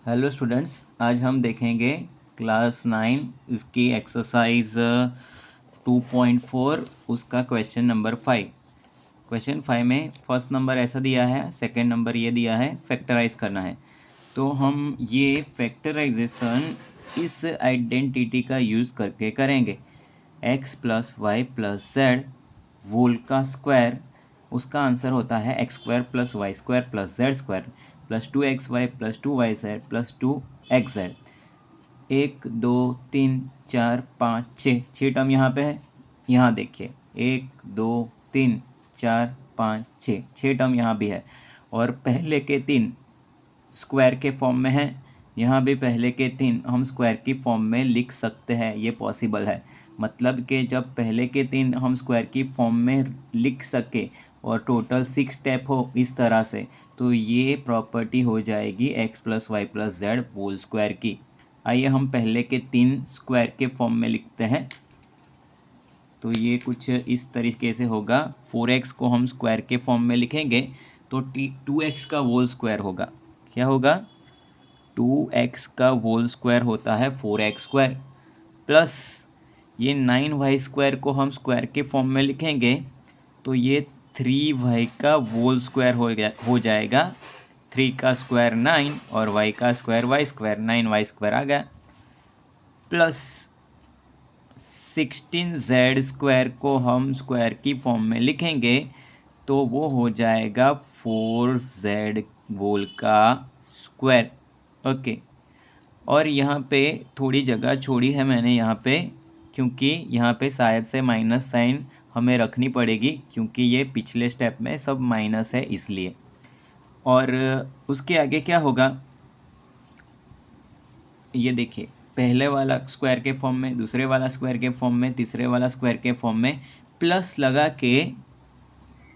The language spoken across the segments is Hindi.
हेलो स्टूडेंट्स, आज हम देखेंगे क्लास 9 इसकी एक्सरसाइज 2.4 उसका क्वेश्चन नंबर 5। क्वेश्चन 5 में फर्स्ट नंबर ऐसा दिया है, सेकंड नंबर ये दिया है, फैक्टराइज करना है। तो हम ये फैक्टराइजेशन इस आइडेंटिटी का यूज़ करके करेंगे। x plus y plus z whole का स्क्वायर, उसका आंसर होता है x square plus y square plus z square plus 2xy plus 2yz plus 2xz। 1 2 3 4 5 6 term यहाँ पे है। यहाँ देखिए 1 2 3 4 5 6 टर्म यहाँ भी है और पहले के 3 स्क्वायर के फॉर्म में है। यहाँ भी पहले के 3 हम स्क्वायर की फॉर्म में लिख सकते हैं, ये पॉसिबल है। मतलब कि जब पहले के 3 हम स्क्वायर की फॉर्म में लिख सके और टोटल 6 स्टेप हो इस तरह से, तो ये प्रॉपर्टी हो जाएगी x plus y plus z whole square की। आइए हम पहले के 3 स्क्वायर के फॉर्म में लिखते हैं। तो ये कुछ इस तरीके से होगा। 4x को हम स्क्वायर के फॉर्म में लिखेंगे तो 2x का होल स्क्वायर होगा। क्या होगा? 2x का होल स्क्वायर होता है 4x स्क्वायर प्लस ये 9y स्क्वायर को हम स्क्वायर के फॉर्म में लिखेंगे तो ये 3y का होल स्क्वायर हो जाएगा। 3 का स्क्वायर 9 और y का square y square, 9y square आ गया प्लस 16z स्क्वायर को हम स्क्वायर की फॉर्म में लिखेंगे तो वो हो जाएगा 4z होल का स्क्वायर। ओके, और यहाँ पे थोड़ी जगह छोड़ी है मैंने यहाँ पे, क्योंकि यहाँ पे शायद से माइनस साइन हमें रखनी पड़ेगी क्योंकि ये पिछले स्टेप में सब माइनस है इसलिए। और उसके आगे क्या होगा ये देखिए, पहले वाला स्क्वायर के फॉर्म में, दूसरे वाला स्क्वायर के फॉर्म में, तीसरे वाला स्क्वायर के फॉर्म में प्लस लगा के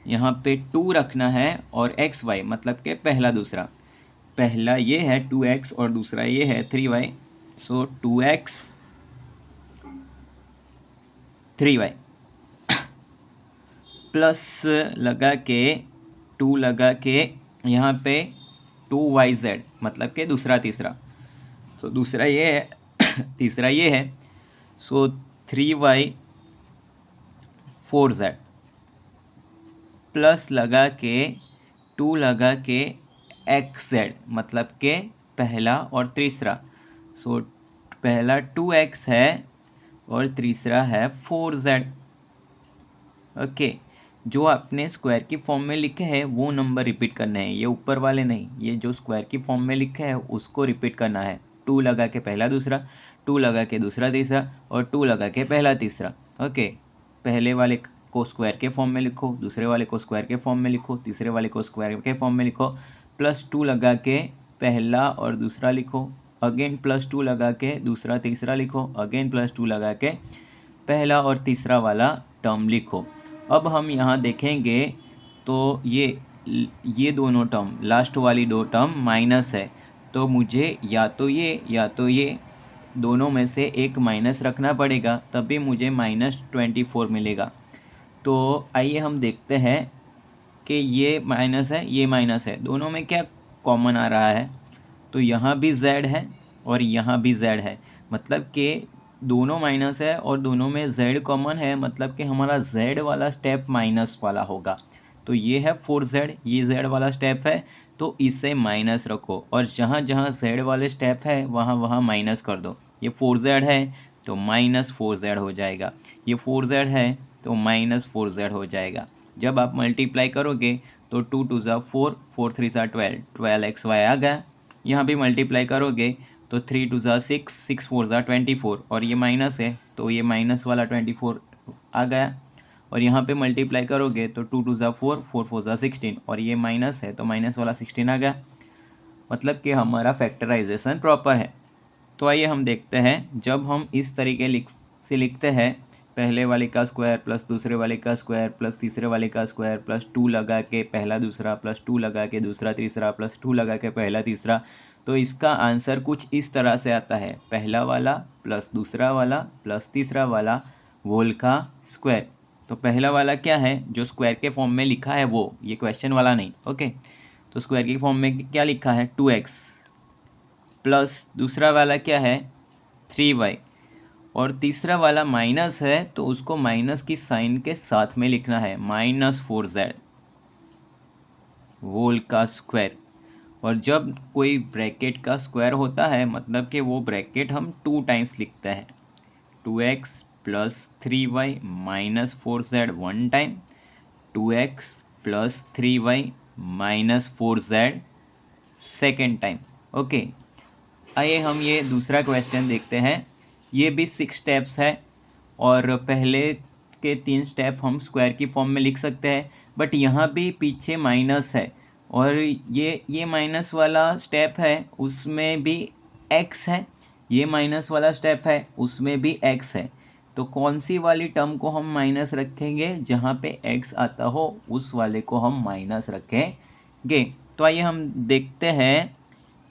यहाँ पे 2 रखना है और एक्स वाई मतलब के पहला दूसरा। पहला ये है 2x और दूसरा ये है 3y। सो 2x 3y प्लस लगा के 2 लगा के यहाँ पे 2yz मतलब के दूसरा तीसरा। सो दूसरा ये है तीसरा ये है। सो 3y 4z प्लस लगा के 2 लगा के xz मतलब के पहला और तीसरा। सो पहला 2x है और तीसरा है 4z। ओके, जो आपने स्क्वायर की फॉर्म में लिखे हैं वो नंबर रिपीट करने हैं, ये ऊपर वाले नहीं। ये जो स्क्वायर की फॉर्म में लिखे हैं उसको रिपीट करना है। 2 लगा के पहला दूसरा, 2 लगा के दूसरा तीसरा और 2 लगा के पहला तीसरा। ओके, पहले वाले को स्क्वायर के फॉर्म में लिखो, दूसरे वाले को स्क्वायर के फॉर्म में लिखो, तीसरे वाले को स्क्वायर के फॉर्म में लिखो, प्लस 2 लगा के पहला और दूसरा लिखो, अगेन प्लस 2 लगा के दूसरा तीसरा लिखो, अगेन प्लस 2 लगा के पहला और तीसरा वाला टर्म लिखो। अब हम यहाँ देखेंगे तो ये दोनों टर्म, लास्ट वाली 2 टर्म माइनस है, तो मुझे या तो ये दोनों में से एक माइनस रखना पड़ेगा, तभी मुझे -24 मिलेगा। तो आइए हम देखते हैं कि ये माइनस है, ये माइनस है, दोनों में क्या कॉमन आ रहा है। तो यहाँ भी z है और यहाँ भी z है, मतलब कि दोनों माइनस है और दोनों में z कॉमन है, मतलब कि हमारा z वाला स्टेप माइनस वाला होगा। तो ये है 4z, ये z वाला स्टेप है, तो इसे माइनस रखो और जहाँ जहाँ z वाले स्टेप है वहाँ वहाँ माइनस कर दो। ये 4z है तो -4z हो जाएगा, ये 4z है तो -4z हो जाएगा। जब आप मल्टीप्लाई करोगे तो 2 2 ज़ा 4, 4 3 ज़ा 12, 12xy आ गया। यहाँ भी मल्टीप्लाई करोगे तो 3 2 ज़ा 6, 6 4 ज़ा 24 और ये माइनस है तो ये माइनस वाला 24 आ गया। और यहाँ पे मल्टीप्लाई करोगे तो 2 2 ज़ा 4, 4 4 ज़ा 16 और ये माइनस है तो माइनस वाला 16 आ गया। मतलब कि हमारा फैक्टराइजेशन प्रॉपर है। तो आइए हम देखते हैं, जब हम इस तरीके से लिखते हैं, पहले वाले का स्क्वायर प्लस दूसरे वाले का स्क्वायर प्लस तीसरे वाले का स्क्वायर प्लस 2 लगा के पहला दूसरा प्लस 2 लगा के दूसरा तीसरा प्लस 2 लगा के पहला तीसरा, तो इसका आंसर कुछ इस तरह से आता है, पहला वाला प्लस दूसरा वाला प्लस तीसरा वाला होल का स्क्वायर। तो पहला वाला क्या है जो स्क्वायर के फॉर्म में लिखा है वो, ये क्वेश्चन वाला नहीं। ओके, तो स्क्वायर के फॉर्म में क्या लिखा है 2x प्लस दूसरा वाला क्या है 3y, और तीसरा वाला माइनस है तो उसको माइनस की साइन के साथ में लिखना है, -4z होल का स्क्वायर। और जब कोई ब्रैकेट का स्क्वायर होता है मतलब कि वो ब्रैकेट हम 2 टाइम्स लिखते हैं, 2x plus 3y minus 4z one time, 2x plus 3y minus 4z second time. Okay, आइए हम ये दूसरा क्वेश्चन देखते हैं। ये भी 6 स्टेप्स है और पहले के 3 स्टेप हम स्क्वायर की फॉर्म में लिख सकते हैं, बट यहाँ भी पीछे माइनस है और ये माइनस वाला स्टेप है उसमें भी x है, ये माइनस वाला स्टेप है उसमें भी x है। तो कौन सी वाली टर्म को हम माइनस रखेंगे, जहाँ पे x आता हो उस वाले को हम माइनस रखेंगे। तो आइए हम देखते हैं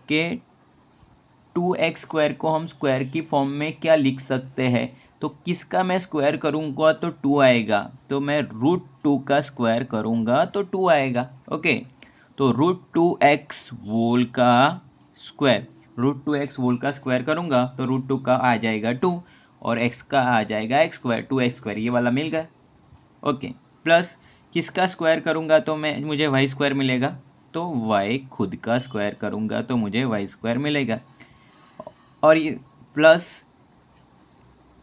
कि 2x स्क्वायर को हम स्क्वायर की फॉर्म में क्या लिख सकते हैं। तो किसका मैं स्क्वायर करूँगा तो 2 आएगा, तो मैं √2 का स्क्वायर करूँगा तो 2 आएगा। ओके, तो √2x होल का स्क्वायर, √2x होल का स्क्वायर करूँगा तो √2 का आ जाएगा 2 और x का आ जाएगा x स्क्वायर, 2x स्क्वायर ये वाला मिल गया। ओके, प्लस किसका स्क्वायर करूँगा तो मुझे y स्क्वायर मिलेगा, तो y खुद का स्क्वायर करूँगा तो मुझे y स्क्वायर मिलेगा। और ये प्लस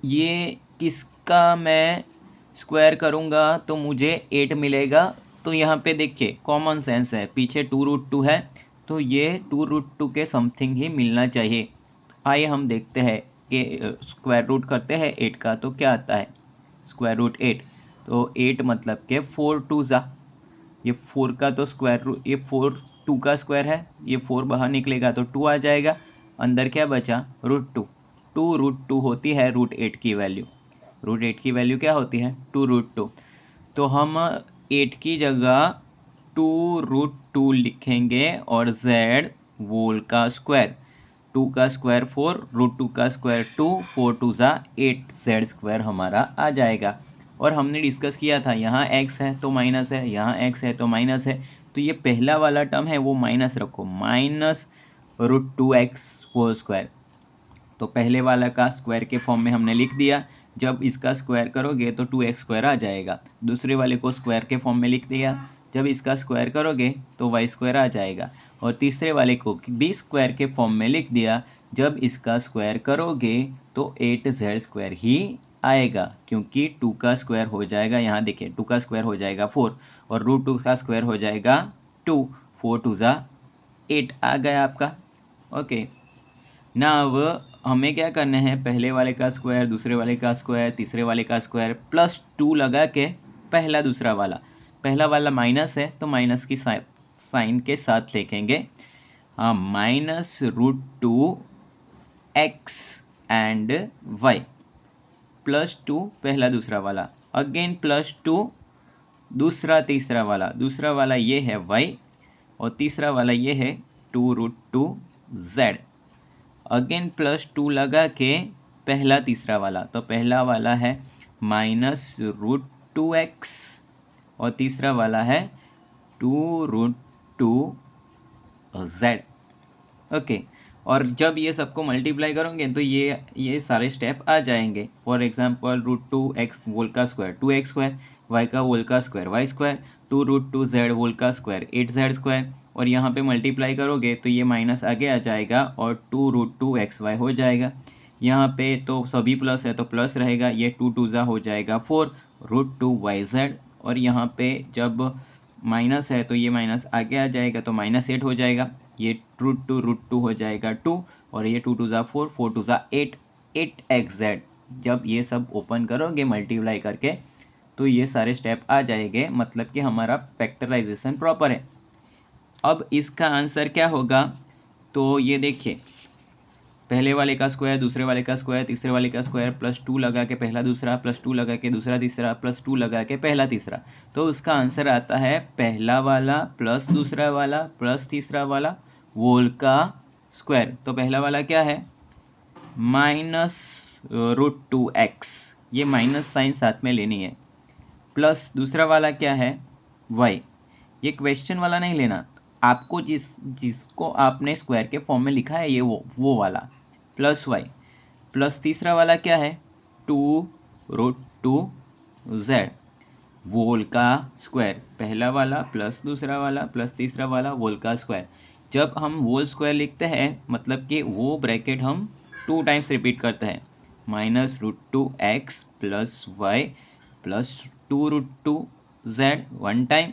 ये किसका मैं स्क्वायर करूँगा तो मुझे 8 मिलेगा। तो यहाँ पे देखिए कॉमन सेंस है, पीछे 2√2 है तो ये 2√2 के समथिंग ही मिलना चाहिए। आइए हम देखते हैं कि स्क्वायर रूट करते हैं 8 का तो क्या आता है, स्क्वायर रूट 8। तो 8 मतलब के 4 2 ज़ा, ये 4 का तो स्क्वायर रूट, ये 4 2 का स्क्वायर है, ये 4 बाहर निकलेगा तो 2 आ जाएगा, अंदर क्या बचा √2। 2√2 होती है √8 की वैल्यू, √8 की वैल्यू क्या होती है 2√2। तो हम 8 की जगह 2√2 लिखेंगे और z होल का स्क्वायर, 2 का स्क्वायर 4, √2 का स्क्वायर 2, 4 2 ज़ा 8z स्क्वायर हमारा आ जाएगा। और हमने डिस्कस किया था यहाँ x है तो माइनस है, यहाँ x है तो माइनस है, तो ये पहला वाला टर्म है वो माइनस रखो, -√2x होल स्क्वायर। तो पहले वाला का स्क्वायर के फॉर्म में हमने लिख दिया, जब इसका स्क्वायर करोगे तो 2x स्क्वायर आ जाएगा। दूसरे वाले को स्क्वायर के फॉर्म में लिख दिया, जब इसका स्क्वायर करोगे तो y स्क्वायर आ जाएगा। और तीसरे वाले को भी स्क्वायर के फॉर्म में लिख दिया, जब इसका स्क्वायर करोगे तो 8z स्क्वायर ही आएगा, क्योंकि 2 का स्क्वायर हो जाएगा, यहाँ देखिए 2 का स्क्वायर हो जाएगा 4 और √2 का स्क्वायर हो जाएगा 2, 4 2 ज़ा 8 आ गया आपका। ओके, ना अब हमें क्या करना है, पहले वाले का स्क्वायर, दूसरे वाले का स्क्वायर, तीसरे वाले का स्क्वायर प्लस 2 लगा के पहला दूसरा वाला, पहला वाला माइनस है तो माइनस की साइन के साथ लिखेंगे, हाँ -√2 x एंड y प्लस 2 पहला दूसरा वाला, अगेन प्लस 2 दूसरा तीसरा वाला, दूसरा वाला ये है y और तीसरा वाला ये है 2√2z, अगेन प्लस 2 लगा के पहला तीसरा वाला, तो पहला वाला है -√2x और तीसरा वाला है 2√2z। ओके, और जब ये सबको मल्टीप्लाई करोगे तो ये सारे स्टेप आ जाएंगे। फॉर एग्जांपल √2x होल का स्क्वायर 2x स्क्वायर, y का होल का square y square, 2√2z whole का स्क्वायर 8z स्क्वायर, और यहाँ पे मल्टीप्लाई करोगे तो ये माइनस आगे आ जाएगा और 2√2xy हो जाएगा। यहाँ पे तो सभी प्लस है तो प्लस रहेगा, ये 2 2 ज़ा हो जाएगा 4 √2yz, और यहाँ पे जब माइनस है तो ये माइनस आगे आ जाएगा तो -8 हो जाएगा, ये √2 हो जाएगा 2 और ये 2 2 ज़ा 4, 4 2 ज़ा 8, 8xz। जब ये सब ओपन करोगे मल्टीप्लाई करके तो ये सारे स्टेप आ जाएंगे, मतलब कि हमारा फैक्टराइजेशन प्रॉपर है। अब इसका आंसर क्या होगा, तो ये देखिए पहले वाले का स्क्वायर, दूसरे वाले का स्क्वायर, तीसरे वाले का स्क्वायर, प्लस 2 लगा के पहला दूसरा, प्लस 2 लगा के दूसरा तीसरा, प्लस 2 लगा के पहला तीसरा, तो उसका आंसर आता है पहला वाला प्लस दूसरा वाला प्लस तीसरा वाला होल का स्क्वायर। तो पहला वाला क्या है -√2x, ये माइनस साइन साथ में लेनी है, प्लस दूसरा वाला क्या है y, ये क्वेश्चन वाला नहीं लेना, आपको जिसको आपने स्क्वायर के फॉर्म में लिखा है ये वो वाला प्लस वाई प्लस तीसरा वाला क्या है 2√2z वोल का स्क्वायर, पहला वाला प्लस दूसरा वाला प्लस तीसरा वाला वोल का स्क्वायर। जब हम वोल स्क्वायर लिखते हैं मतलब कि वो ब्रैकेट हम 2 टाइम्स रिपीट करते हैं, -√2x plus y plus 2√2z 1 time,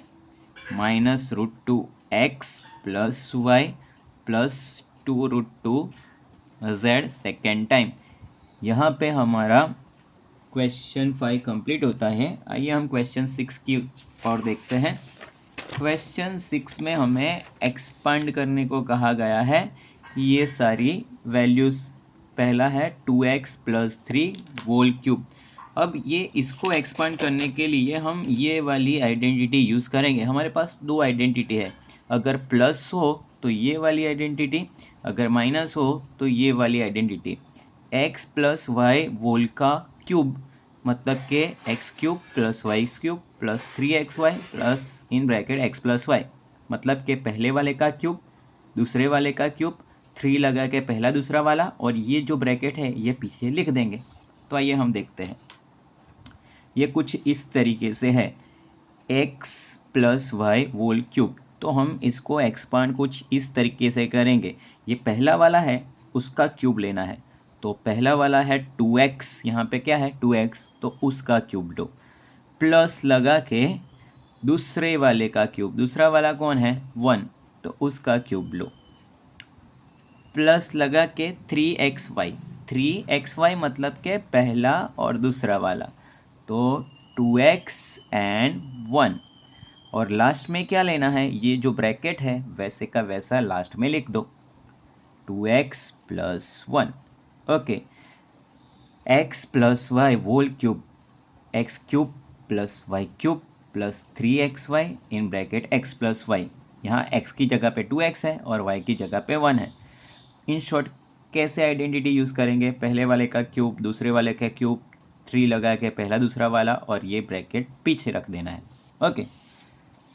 -√2x plus y plus 2√2z second time. यहाँ पे हमारा क्वेश्चन 5 कंप्लीट होता है। आइए हम क्वेश्चन 6 की ओर देखते हैं। क्वेश्चन 6 में हमें एक्सपांड करने को कहा गया है ये सारी वैल्यूज़। पहला है 2x प्लस 3 होल क्यूब। अब ये इसको एक्सपांड करने के लिए हम ये वाली आइडेंटिटी यूज़ करेंगे। हमारे पास 2 आइडेंटिटी है, अगर प्लस हो तो ये वाली आइडेंटिटी, अगर माइनस हो तो ये वाली identity. x plus y whole का क्यूब मतलब कि x cube plus y cube plus 3xy plus in bracket x plus y, मतलब कि पहले वाले का क्यूब दूसरे वाले का क्यूब, 3 लगा के पहला दूसरा वाला, और ये जो ब्रैकेट है ये पीछे लिख देंगे। तो आइए हम देखते हैं। ये कुछ इस तरीके से है x plus y whole cube. तो हम इसको एक्सपांड कुछ इस तरीके से करेंगे। ये पहला वाला है उसका क्यूब लेना है, तो पहला वाला है 2x, यहाँ पे क्या है 2x, तो उसका क्यूब लो, प्लस लगा के दूसरे वाले का क्यूब, दूसरा वाला कौन है 1, तो उसका क्यूब लो, प्लस लगा के 3xy मतलब के पहला और दूसरा वाला, तो 2x एंड 1, और लास्ट में क्या लेना है, ये जो ब्रैकेट है वैसे का वैसा लास्ट में लिख दो 2x plus 1। Okay, x plus y whole cube, x cube plus y cube plus 3xy in bracket x plus y. यहाँ x की जगह पे 2x है और y की जगह पे 1 है। इन शॉर्ट कैसे आइडेंटिटी यूज़ करेंगे, पहले वाले का क्यूब दूसरे वाले का क्यूब, 3 लगा के पहला दूसरा वाला, और ये ब्रैकेट पीछे रख देना है। ओके,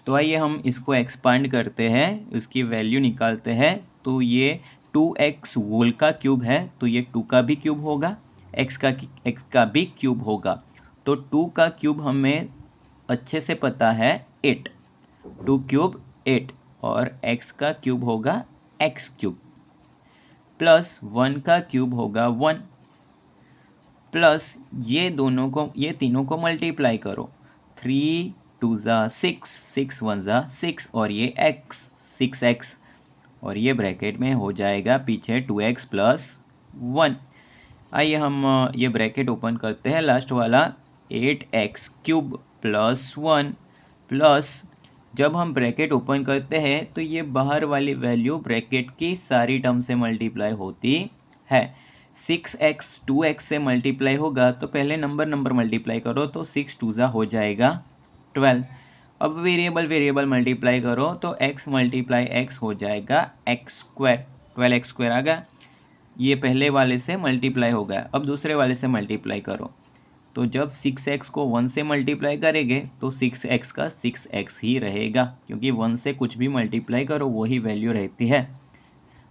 तो आइए हम इसको एक्सपांड करते हैं, उसकी वैल्यू निकालते हैं। तो ये 2x होल का क्यूब है तो ये 2 का भी क्यूब होगा, x का भी क्यूब होगा। तो 2 का क्यूब हमें अच्छे से पता है 8, 2 क्यूब 8, और x का क्यूब होगा x क्यूब, प्लस 1 का क्यूब होगा 1, प्लस ये तीनों को मल्टीप्लाई करो, 3 2 ज़ा 6, 6 1 ज़ा 6, और ये x 6x, और ये ब्रैकेट में हो जाएगा पीछे 2x प्लस 1। आइए हम ये ब्रैकेट ओपन करते हैं, लास्ट वाला 8x क्यूब प्लस 1, प्लस जब हम ब्रैकेट ओपन करते हैं तो ये बाहर वाली वैल्यू ब्रैकेट की सारी टर्म से मल्टीप्लाई होती है। 6x 2x से मल्टीप्लाई होगा तो पहले नंबर मल्टीप्लाई करो, तो 6 2 ज़ा हो जाएगा 12। अब वेरिएबल मल्टीप्लाई करो तो x मल्टीप्लाई x हो जाएगा x स्क्वायर, 12x स्क्वायर आ गया। ये पहले वाले से मल्टीप्लाई हो गया, अब दूसरे वाले से मल्टीप्लाई करो, तो जब 6x को 1 से मल्टीप्लाई करेंगे तो 6x का 6x ही रहेगा, क्योंकि 1 से कुछ भी मल्टीप्लाई करो वही वैल्यू रहती है।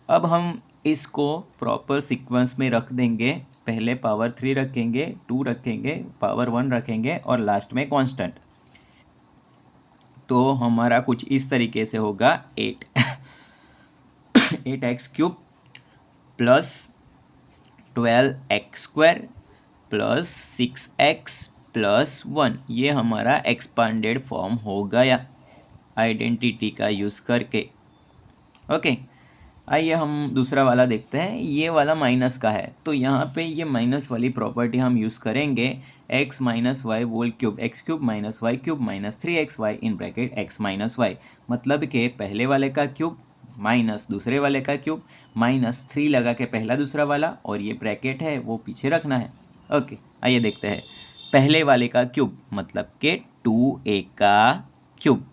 अब हम इसको प्रॉपर सीक्वेंस में रख देंगे, पहले पावर 3 रखेंगे, 2 रखेंगे, पावर 1 रखेंगे, और लास्ट में कांस्टेंट। तो हमारा कुछ इस तरीके से होगा 8x cube plus 12x square plus 6x plus 1, ये हमारा एक्सपांडेड फॉर्म हो गया आइडेंटिटी का यूज़ करके। ओके, आइए हम दूसरा वाला देखते हैं। ये वाला माइनस का है, तो यहाँ पे ये माइनस वाली प्रॉपर्टी हम यूज़ करेंगे, x minus y whole cube, x cube minus y cube minus 3xy in bracket x minus y, मतलब कि पहले वाले का क्यूब माइनस दूसरे वाले का क्यूब माइनस 3 लगा के पहला दूसरा वाला, और ये ब्रैकेट है वो पीछे रखना है। ओके, आइए देखते हैं। पहले वाले का क्यूब मतलब कि 2a का क्यूब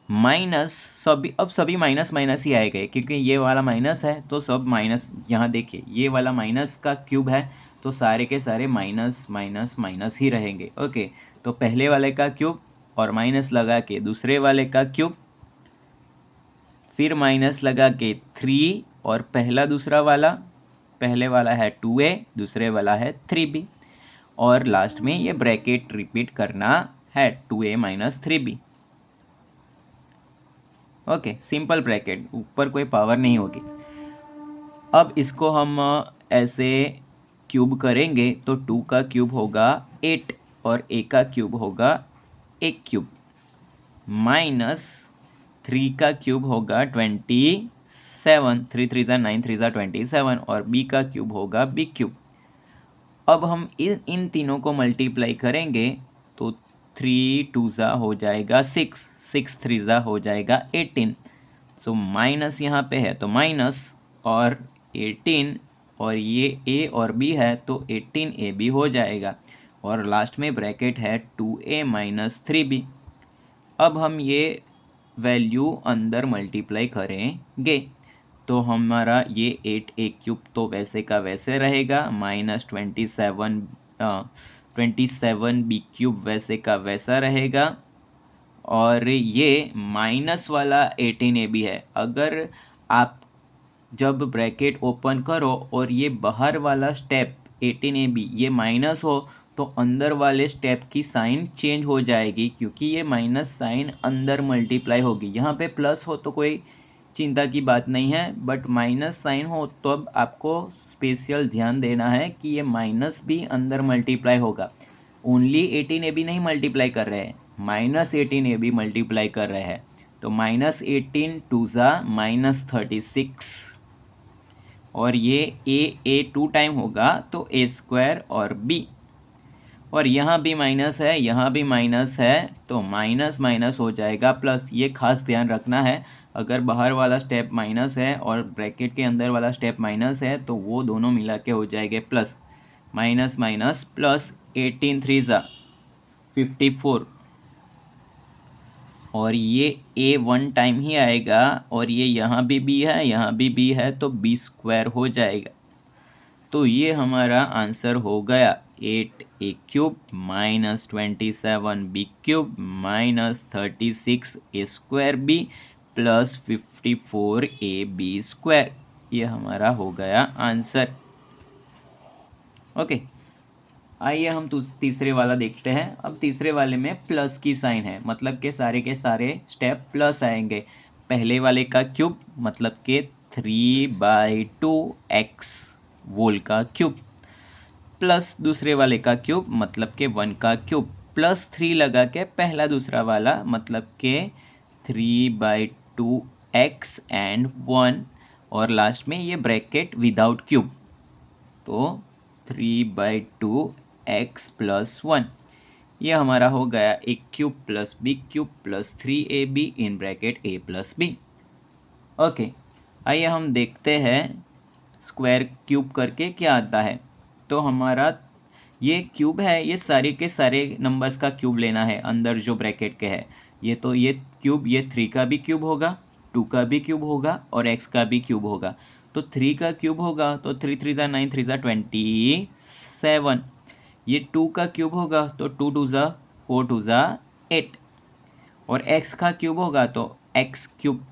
माइनस सभी माइनस माइनस ही आएगा, क्योंकि ये वाला माइनस है तो सब माइनस, यहाँ देखिए ये वाला माइनस का क्यूब है तो सारे के सारे माइनस माइनस माइनस ही रहेंगे। ओके, तो पहले वाले का क्यूब और माइनस लगा के दूसरे वाले का क्यूब, फिर माइनस लगा के 3 और दूसरा वाला, पहले वाला है 2a, दूसरे वाला है 3b, और लास्ट में ये ब्रैकेट रिपीट करना है 2a minus 3b। Okay, simple bracket, ऊपर कोई पावर नहीं होगी। अब इसको हम ऐसे क्यूब करेंगे तो 2 का क्यूब होगा 8 और a का क्यूब होगा 1 क्यूब, माइनस 3 का क्यूब होगा 27, 3 3 ज़ा 9, 3 ज़ा 27, और b का क्यूब होगा b क्यूब। अब हम इन तीनों को मल्टीप्लाई करेंगे तो 3 2 ज़ा हो जाएगा 6, 6 3 ज़ा हो जाएगा 18। सो माइनस यहाँ पे है तो माइनस और 18, और ये a और b है तो 18ab हो जाएगा, और लास्ट में ब्रैकेट है 2a माइनस 3b। अब हम ये वैल्यू अंदर मल्टीप्लाई करेंगे तो हमारा ये 8a क्यूब तो वैसे का वैसे रहेगा, माइनस 27b क्यूब वैसे का वैसा रहेगा, और ये माइनस वाला 18ab है। अगर आप जब ब्रैकेट ओपन करो और ये बाहर वाला स्टेप 18ab ये माइनस हो तो अंदर वाले स्टेप की साइन चेंज हो जाएगी, क्योंकि ये माइनस साइन अंदर मल्टीप्लाई होगी। यहाँ पे प्लस हो तो कोई चिंता की बात नहीं है, बट माइनस साइन हो तो अब आपको स्पेशल ध्यान देना है कि ये माइनस भी अंदर मल्टीप्लाई होगा। ओनली 18ab नहीं मल्टीप्लाई कर रहे हैं, माइनस 18ab मल्टीप्लाई कर रहे हैं। तो माइनस 18 2 ज़ा माइनस 36, और ये a 2 टाइम होगा तो a स्क्वायर और b, और यहाँ भी माइनस है, यहाँ भी माइनस है, तो माइनस माइनस हो जाएगा प्लस। ये खास ध्यान रखना है, अगर बाहर वाला स्टेप माइनस है और ब्रैकेट के अंदर वाला स्टेप माइनस है तो वो दोनों मिला के हो जाएंगे प्लस। माइनस माइनस प्लस, 18 3 ज़ा 54, और ये a 1 टाइम ही आएगा, और ये यहाँ भी b है, यहाँ भी b है, तो b स्क्वायर हो जाएगा। तो ये हमारा आंसर हो गया 8a cube minus 27b cube minus 36a square b plus 54ab square. ये हमारा हो गया आंसर। ओके, आइए हम तीसरे वाला देखते हैं। अब तीसरे वाले में प्लस की साइन है, मतलब के सारे स्टेप प्लस आएंगे। पहले वाले का क्यूब मतलब के 3/2x वोल का क्यूब, प्लस दूसरे वाले का क्यूब मतलब के 1 का क्यूब, प्लस 3 लगा के पहला दूसरा वाला मतलब के 3/2x एंड 1, और लास्ट में ये ब्रैकेट विदाउट क्यूब तो 3/2x प्लस 1। ये हमारा हो गया a cube plus b cube plus 3ab in bracket a plus b। Okay, आइए हम देखते हैं स्क्वायर क्यूब करके क्या आता है। तो हमारा ये क्यूब है, ये सारे के सारे नंबर्स का क्यूब लेना है अंदर जो ब्रैकेट के है। ये तो ये क्यूब, ये 3 का भी क्यूब होगा, 2 का भी क्यूब होगा और x का भी क्यूब होगा। तो 3 का क्यूब होगा तो 3 3 ज़ा 9, 3 ज़ा 27। ये 2 का क्यूब होगा तो 2 2 ज़ा 4, 2 ज़ा 8, और x का क्यूब होगा तो x क्यूब,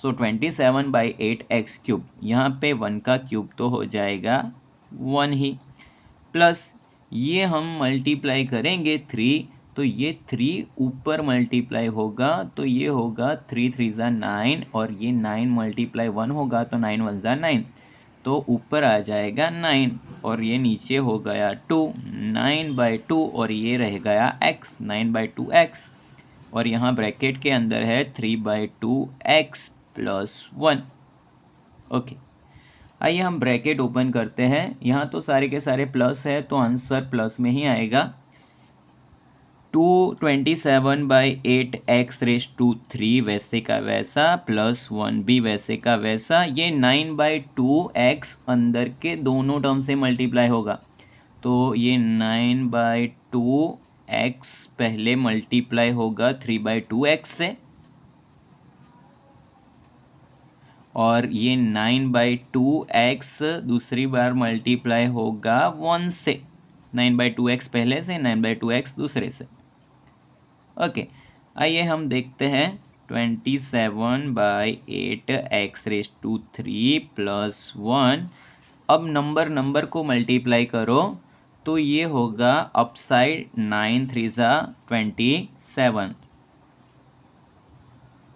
सो 27/8 एक्स क्यूब। यहाँ पे 1 का क्यूब तो हो जाएगा 1 ही, प्लस ये हम मल्टीप्लाई करेंगे 3, तो ये 3 ऊपर मल्टीप्लाई होगा तो ये होगा 3 3 ज़ा 9, और ये 9 मल्टीप्लाई 1 होगा तो 9 1 ज़ा 9, तो ऊपर आ जाएगा 9, और ये नीचे हो गया 2, 9/2, और ये रह गया x, 9/2x, और यहाँ ब्रैकेट के अंदर है 3/2x प्लस 1। ओके, आइए हम ब्रैकेट ओपन करते हैं। यहाँ तो सारे के सारे प्लस है तो आंसर प्लस में ही आएगा। 227/8 x रेस टू 3 वैसे का वैसा प्लस 1 भी वैसे का वैसा। ये 9/2x अंदर के दोनों टर्म से मल्टीप्लाई होगा, तो ये 9/2x पहले मल्टीप्लाई होगा 3/2x से, और ये 9/2x दूसरी बार मल्टीप्लाई होगा 1 से। 9/2x पहले से, 9/2x दूसरे से। ओके, आइए हम देखते हैं 27/8x³ +1। अब नंबर को मल्टीप्लाई करो तो ये होगा अपसाइड 9 3 27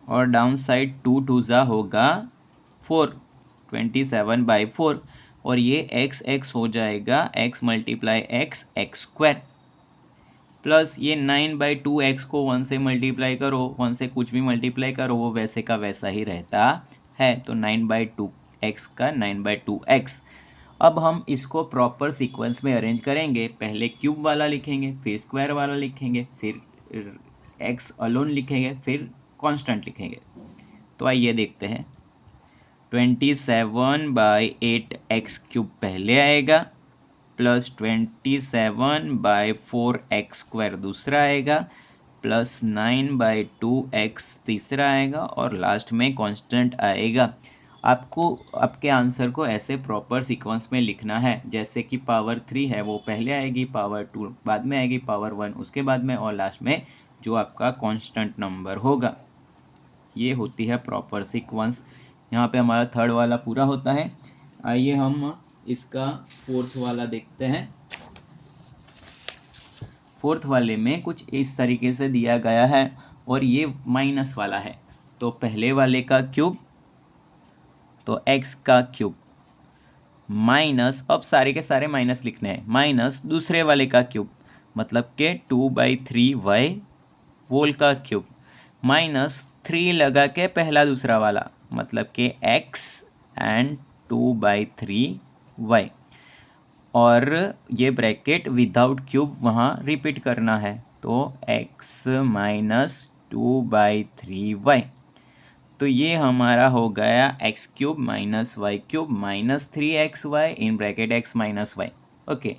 और डाउन साइड 2 2 होगा 4, 27/4। और ये x हो जाएगा x × x² प्लस ये 9/2x को 1 से मल्टीप्लाई करो, 1 से कुछ भी मल्टीप्लाई करो वो वैसे का वैसा ही रहता है। तो 9/2x का 9/2x। अब हम इसको प्रॉपर सीक्वेंस में अरेंज करेंगे। पहले क्यूब वाला लिखेंगे, फिर स्क्वायर वाला लिखेंगे, फिर x अलोन लिखेंगे, फिर कांस्टेंट लिखेंगे। तो आइए देखते हैं। 27/8x³ पहले आएगा, प्लस 27/4x² दूसरा आएगा, प्लस 9/2x तीसरा आएगा और लास्ट में कांस्टेंट आएगा। आपको आपके आंसर को ऐसे प्रॉपर सीक्वेंस में लिखना है, जैसे कि पावर 3 है वो पहले आएगी, पावर 2 बाद में आएगी, पावर 1 उसके बाद में, और लास्ट में जो आपका कांस्टेंट नंबर होगा। ये होती है प्रॉपर सीक्वेंस। यहाँ पे हमारा थर्ड वाला पूरा होता है। आइए हम इसका फोर्थ वाला देखते हैं। फोर्थ वाले में कुछ इस तरीके से दिया गया है और ये माइनस वाला है। तो पहले वाले का क्यूब तो x का क्यूब माइनस, अब सारे के सारे माइनस लिखने हैं, माइनस दूसरे वाले का क्यूब मतलब के 2/3y होल का क्यूब माइनस 3 लगा के पहला दूसरा वाला मतलब के x एंड 2/3y। और ये ब्रैकेट विदाउट क्यूब वहाँ रिपीट करना है, तो x - 2/3y। तो ये हमारा हो गया x³ - y³ - 3xy in bracket x - y। Okay,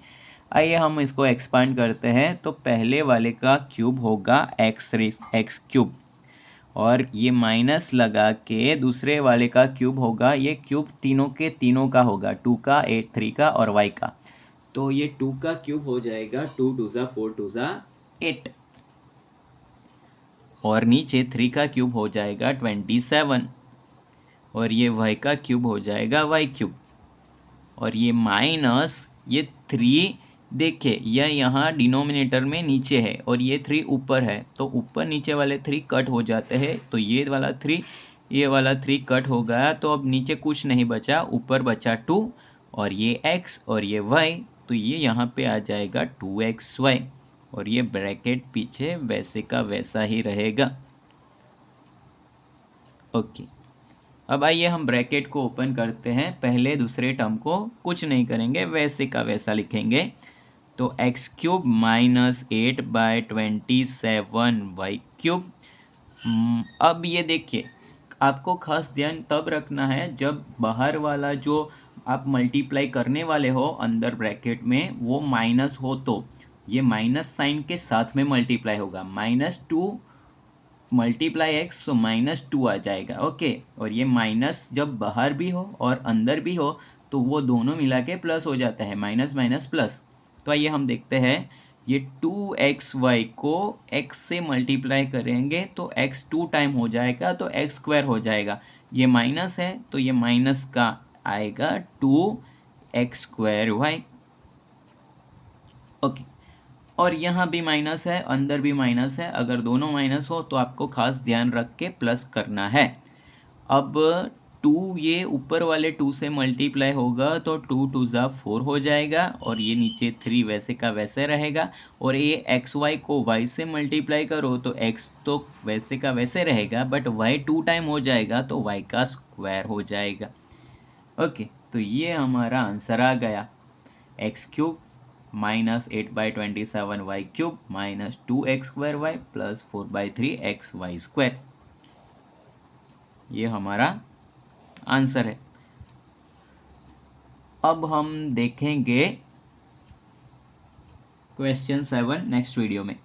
आइए हम इसको एक्सपांड करते हैं। तो पहले वाले का क्यूब होगा x³ और ये माइनस लगा के दूसरे वाले का क्यूब होगा, ये क्यूब तीनों के तीनों का होगा, 2 का, 8 3 का और y का। तो ये 2 का क्यूब हो जाएगा 2 2 4 2 8 और नीचे 3 का क्यूब हो जाएगा 27 और ये y का क्यूब हो जाएगा y³ और ये माइनस ये 3 देखिए यह यहाँ डिनोमिनेटर में नीचे है और ये 3 ऊपर है, तो ऊपर नीचे वाले 3 कट हो जाते हैं। तो ये वाला 3 ये वाला 3 कट हो गया, तो अब नीचे कुछ नहीं बचा, ऊपर बचा 2 और ये x और ये y, तो ये यहाँ पे आ जाएगा 2xy और ये ब्रैकेट पीछे वैसे का वैसा ही रहेगा। ओके, अब आइए हम ब्रैकेट को ओपन करते हैं। पहले दूसरे टर्म को कुछ नहीं करेंगे, वैसे का वैसा लिखेंगे। तो x³ - 8/27y³। अब ये देखिए, आपको खास ध्यान तब रखना है जब बाहर वाला जो आप मल्टीप्लाई करने वाले हो अंदर ब्रैकेट में वो माइनस हो, तो ये माइनस साइन के साथ में मल्टीप्लाई होगा। -2 × x तो -2 आ जाएगा। ओके, और ये माइनस जब बाहर भी हो और अंदर भी हो तो वो दोनों मिला के प्लस हो जाता है, माइनस माइनस प्लस। तो आइए हम देखते हैं, ये 2xy को x से मल्टीप्लाई करेंगे तो x 2 टाइम हो जाएगा, तो x² हो जाएगा। ये माइनस है तो ये माइनस का आएगा 2x²y। ओके, और यहाँ भी माइनस है, अंदर भी माइनस है। अगर दोनों माइनस हो तो आपको खास ध्यान रख के प्लस करना है। अब 2 ये ऊपर वाले 2 से मल्टीप्लाई होगा तो 2 2 4 हो जाएगा और ये नीचे 3 वैसे का वैसे रहेगा। और ये xy को y से मल्टीप्लाई करो तो x तो वैसे का वैसे रहेगा, बट y 2 टाइम हो जाएगा तो y का स्क्वायर हो जाएगा। ओके, तो ये हमारा आंसर आ गया, x³ - 8/27y³ - 2x² + 4/3xy²। ये हमारा आंसर है। अब हम देखेंगे क्वेश्चन 7 नेक्स्ट वीडियो में।